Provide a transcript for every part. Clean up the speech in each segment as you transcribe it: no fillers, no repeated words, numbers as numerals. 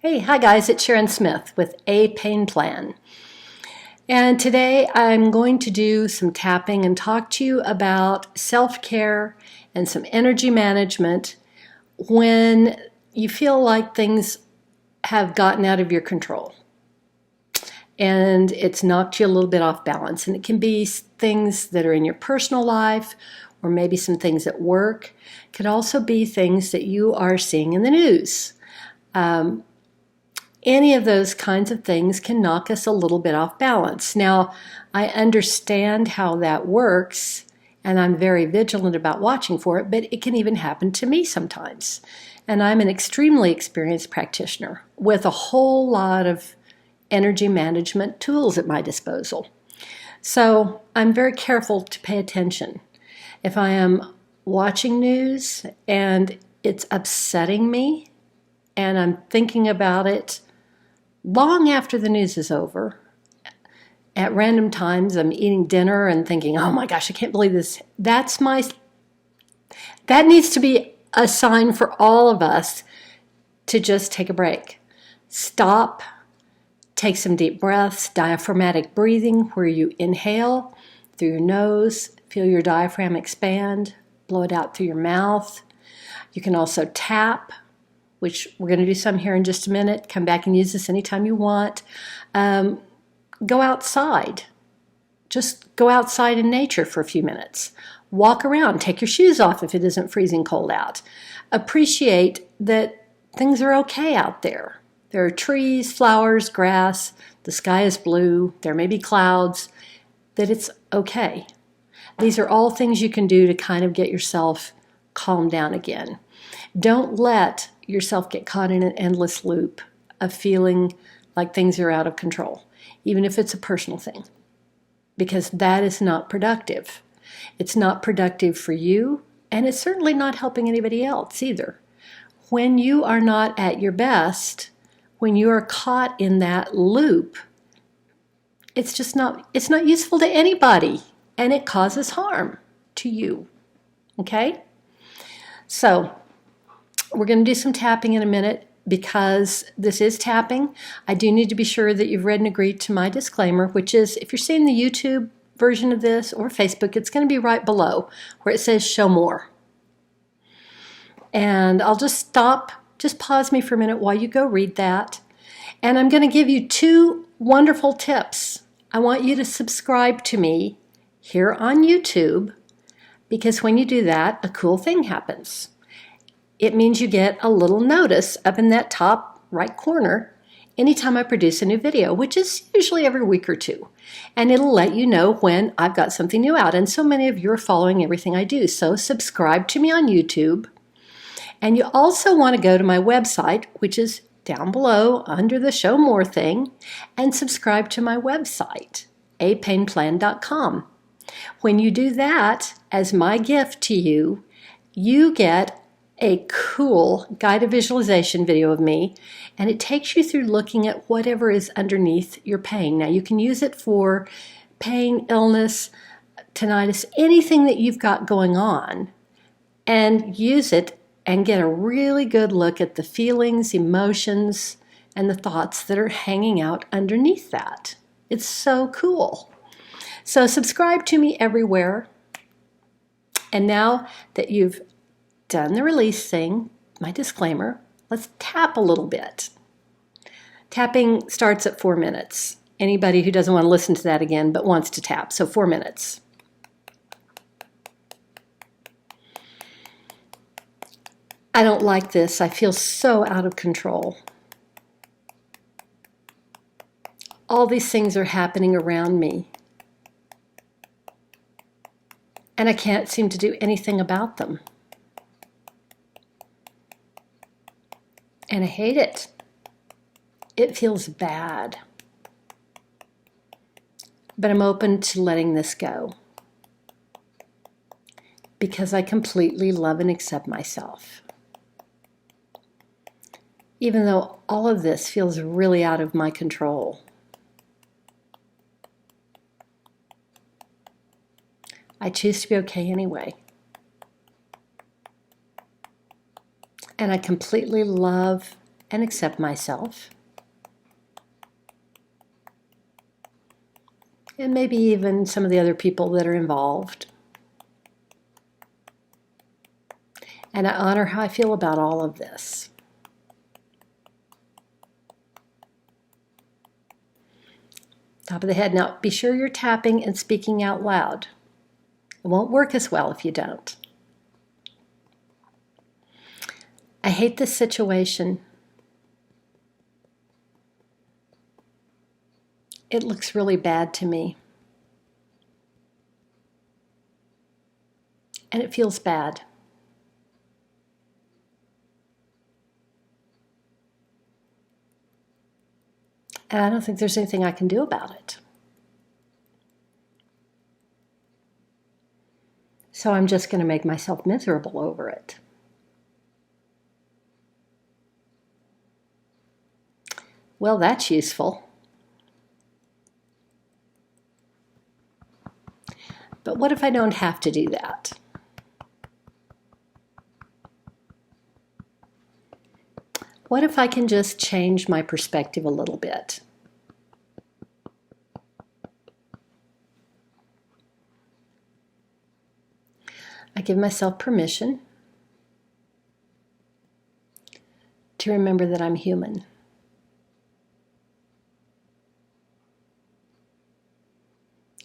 Hey, hi guys, it's Sharon Smith with A Pain Plan. And today I'm going to do some tapping and talk to you about self-care and some energy management when you feel like things have gotten out of your control and it's knocked you a little bit off balance. And it can be things that are in your personal life or maybe some things at work. It could also be things that you are seeing in the news. Any of those kinds of things can knock us a little bit off balance. Now, I understand how that works, and I'm very vigilant about watching for it, but it can even happen to me sometimes. And I'm an extremely experienced practitioner with a whole lot of energy management tools at my disposal. So I'm very careful to pay attention. If I am watching news and it's upsetting me, and I'm thinking about it long after the news is over, at random times I'm eating dinner and thinking, oh my gosh, I can't believe this. That needs to be a sign for all of us to just take a break. Stop, take some deep breaths, diaphragmatic breathing, where you inhale through your nose, feel your diaphragm expand, blow it out through your mouth. You can also tap, which we're going to do some here in just a minute. Come back and use this anytime you want. Go outside. Just go outside in nature for a few minutes. Walk around. Take your shoes off if it isn't freezing cold out. Appreciate that things are okay out there. There are trees, flowers, grass. The sky is blue. There may be clouds. That it's okay. These are all things you can do to kind of get yourself calmed down again. Don't let yourself get caught in an endless loop of feeling like things are out of control, even if it's a personal thing, because that is not productive. It's not productive for you, and it's certainly not helping anybody else either. When you are not at your best, when you are caught in that loop, it's not useful to anybody, and it causes harm to you. Okay? So we're going to do some tapping in a minute. Because this is tapping, I do need to be sure that you've read and agreed to my disclaimer, which is if you're seeing the YouTube version of this or Facebook, it's going to be right below where it says show more. And I'll just stop, just pause me for a minute while you go read that. And I'm going to give you two wonderful tips. I want you to subscribe to me here on YouTube, because when you do that, a cool thing happens. It means you get a little notice up in that top right corner anytime I produce a new video, which is usually every week or two. And it'll let you know when I've got something new out. And so many of you are following everything I do. So subscribe to me on YouTube. And you also want to go to my website, which is down below under the Show More thing, and subscribe to my website, apainplan.com. When you do that, as my gift to you, you get a cool guided visualization video of me, and it takes you through looking at whatever is underneath your pain. Now, you can use it for pain, illness, tinnitus, anything that you've got going on, and use it and get a really good look at the feelings, emotions, and the thoughts that are hanging out underneath that. It's so cool. So subscribe to me everywhere. And now that you've done the release thing, my disclaimer, let's tap a little bit. Tapping starts at 4 minutes. Anybody who doesn't want to listen to that again but wants to tap, so 4 minutes. I don't like this. I feel so out of control. All these things are happening around me, and I can't seem to do anything about them. And I hate it. It feels bad. But I'm open to letting this go, because I completely love and accept myself. Even though all of this feels really out of my control. I choose to be okay anyway. And I completely love and accept myself. And maybe even some of the other people that are involved. And I honor how I feel about all of this. Top of the head. Now, be sure you're tapping and speaking out loud. It won't work as well if you don't. I hate this situation. It looks really bad to me. And it feels bad. And I don't think there's anything I can do about it. So I'm just going to make myself miserable over it. Well, that's useful. But what if I don't have to do that? What if I can just change my perspective a little bit? I give myself permission to remember that I'm human.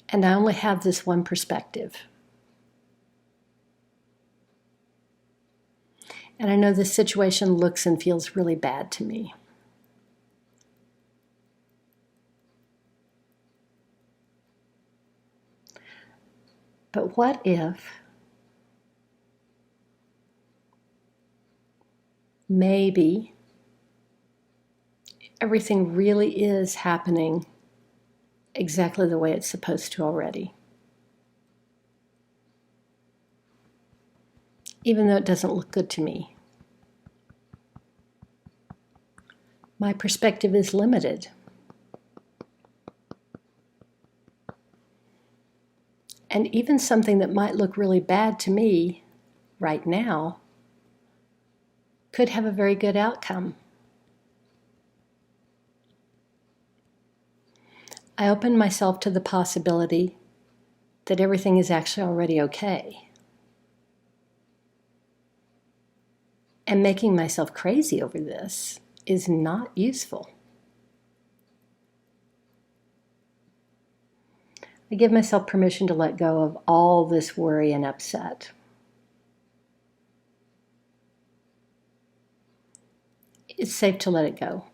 And I only have this one perspective. And I know this situation looks and feels really bad to me. But what if maybe everything really is happening exactly the way it's supposed to already? Even though it doesn't look good to me. My perspective is limited. And even something that might look really bad to me right now could have a very good outcome. I open myself to the possibility that everything is actually already okay. And making myself crazy over this is not useful. I give myself permission to let go of all this worry and upset. It's safe to let it go.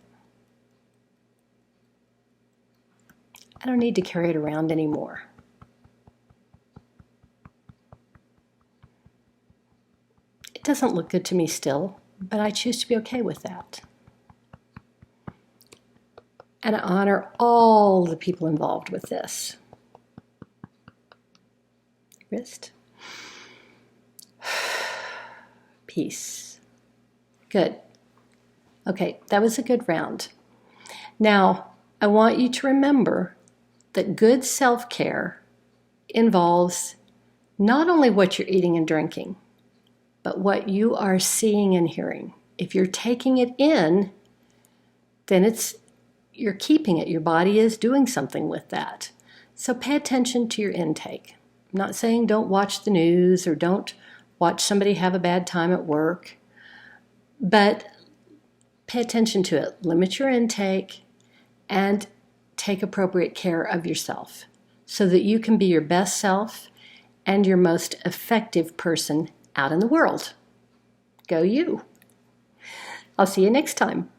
I don't need to carry it around anymore. It doesn't look good to me still, but I choose to be okay with that. And I honor all the people involved with this. Wrist. Peace. Good. Okay, that was a good round. Now, I want you to remember that good self-care involves not only what you're eating and drinking, but what you are seeing and hearing. If you're taking it in, then you're keeping it. Your body is doing something with that. So pay attention to your intake. I'm not saying don't watch the news or don't watch somebody have a bad time at work, but pay attention to it. Limit your intake and take appropriate care of yourself so that you can be your best self and your most effective person out in the world. Go you. I'll see you next time.